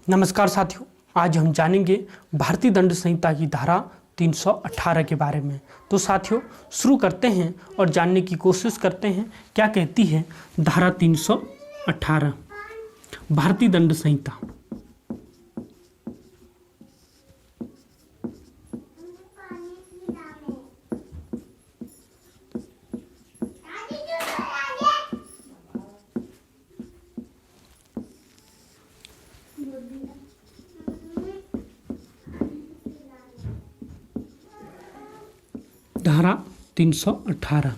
नमस्कार साथियों, आज हम जानेंगे भारतीय दंड संहिता की धारा 318 के बारे में। तो साथियों शुरू करते हैं और जानने की कोशिश करते हैं क्या कहती है धारा 318 भारतीय दंड संहिता। धारा 318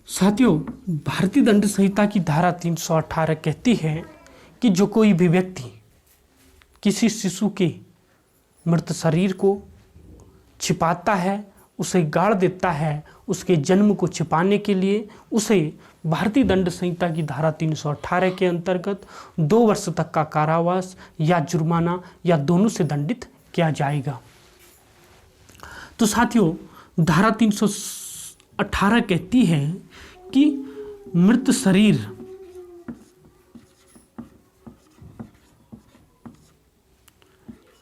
साथियों, भारतीय दंड संहिता की धारा 318 कहती है कि जो कोई भी व्यक्ति किसी शिशु के मृत शरीर को छिपाता है, उसे गाड़ देता है, उसके जन्म को छिपाने के लिए उसे भारतीय दंड संहिता की धारा 318 के अंतर्गत 2 वर्ष तक का कारावास या जुर्माना या दोनों से दंडित किया जाएगा। तो साथियों धारा 318 कहती है कि मृत शरीर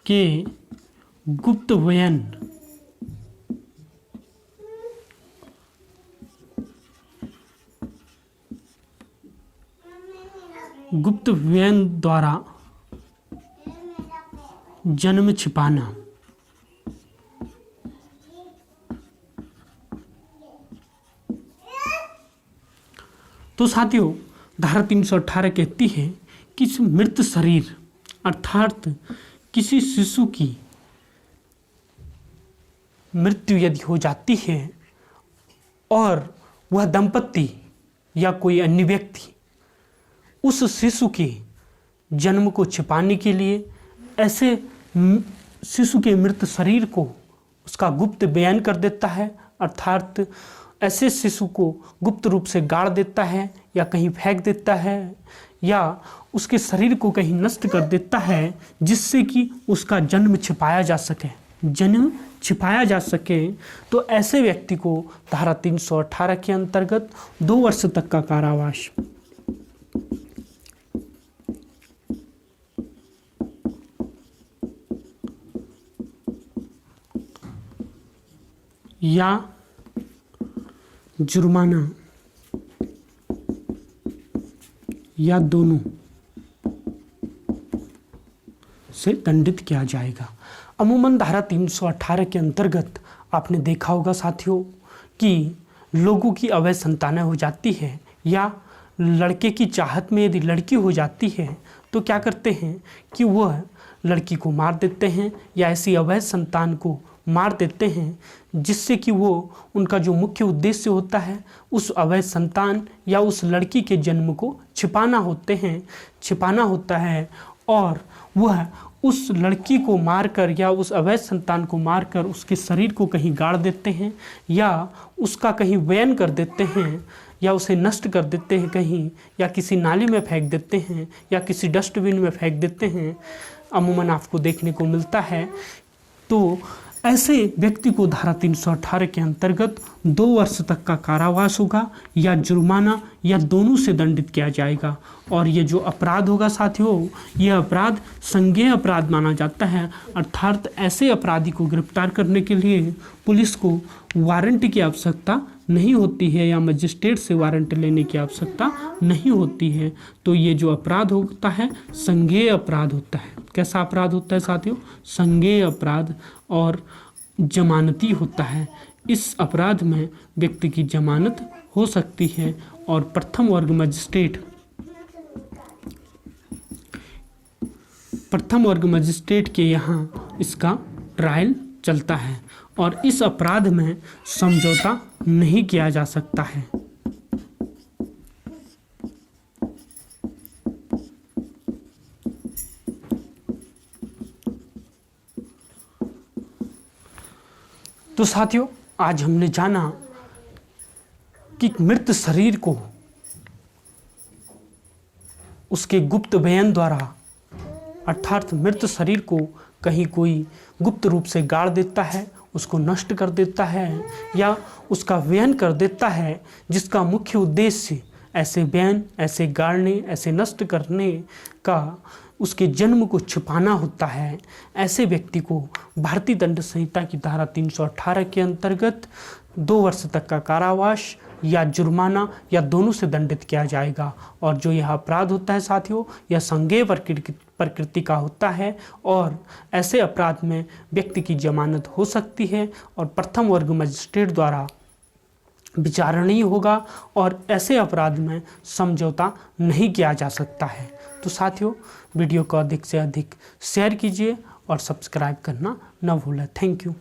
के गुप्त व्ययन द्वारा जन्म छिपाना तो साथियों धारा 318 कहती है कि मृत शरीर अर्थात किसी शिशु की मृत्यु यदि हो जाती है और वह दंपत्ति या कोई अन्य व्यक्ति उस शिशु के जन्म को छिपाने के लिए ऐसे शिशु के मृत शरीर को उसका गुप्त बयान कर देता है, अर्थात ऐसे शिशु को गुप्त रूप से गाड़ देता है या कहीं फेंक देता है या उसके शरीर को कहीं नष्ट कर देता है जिससे कि उसका जन्म छिपाया जा सके, तो ऐसे व्यक्ति को धारा 318 के अंतर्गत 2 वर्ष तक का कारावास या जुर्माना या दोनों से दंडित किया जाएगा। अमूमन धारा 318 के अंतर्गत आपने देखा होगा साथियों कि लोगों की अवैध संतानें हो जाती है या लड़के की चाहत में यदि लड़की हो जाती है तो क्या करते हैं कि वह लड़की को मार देते हैं या ऐसी अवैध संतान को मार देते हैं जिससे कि वो उनका जो मुख्य उद्देश्य होता है उस अवैध संतान या उस लड़की के जन्म को छिपाना होता है और वह उस लड़की को मारकर या उस अवैध संतान को मारकर उसके शरीर को कहीं गाड़ देते हैं या उसका कहीं वयन कर देते हैं या उसे नष्ट कर देते हैं कहीं या किसी नाली में फेंक देते हैं या किसी डस्टबिन में फेंक देते हैं, अमूमन आपको देखने को मिलता है। तो ऐसे व्यक्ति को धारा 318 के अंतर्गत 2 वर्ष तक का कारावास होगा या जुर्माना या दोनों से दंडित किया जाएगा। और ये जो अपराध होगा साथियों, यह अपराध संज्ञेय अपराध माना जाता है, अर्थात ऐसे अपराधी को गिरफ्तार करने के लिए पुलिस को वारंट की आवश्यकता नहीं होती है या मजिस्ट्रेट से वारंट लेने की आवश्यकता नहीं होती है। तो ये जो अपराध होता है संज्ञेय अपराध होता है। कैसा अपराध होता है साथियों? संज्ञेय अपराध और जमानती होता है। इस अपराध में व्यक्ति की जमानत हो सकती है और प्रथम वर्ग मजिस्ट्रेट के यहाँ इसका ट्रायल चलता है और इस अपराध में समझौता नहीं किया जा सकता है। तो साथियों आज हमने जाना कि मृत शरीर को उसके गुप्त बयान द्वारा अर्थात मृत शरीर को कहीं कोई गुप्त रूप से गाड़ देता है, उसको नष्ट कर देता है या उसका व्ययन कर देता है, जिसका मुख्य उद्देश्य ऐसे व्ययन, ऐसे गाड़ने, ऐसे नष्ट करने का उसके जन्म को छिपाना होता है, ऐसे व्यक्ति को भारतीय दंड संहिता की धारा 318 के अंतर्गत 2 वर्ष तक का कारावास या जुर्माना या दोनों से दंडित किया जाएगा। और जो यह अपराध होता है साथियों, यह संज्ञेय प्रकृति का होता है और ऐसे अपराध में व्यक्ति की जमानत हो सकती है और प्रथम वर्ग मजिस्ट्रेट द्वारा विचारणीय होगा और ऐसे अपराध में समझौता नहीं किया जा सकता है। तो साथियों, वीडियो को अधिक से अधिक शेयर कीजिए और सब्सक्राइब करना न भूलें। Thank you.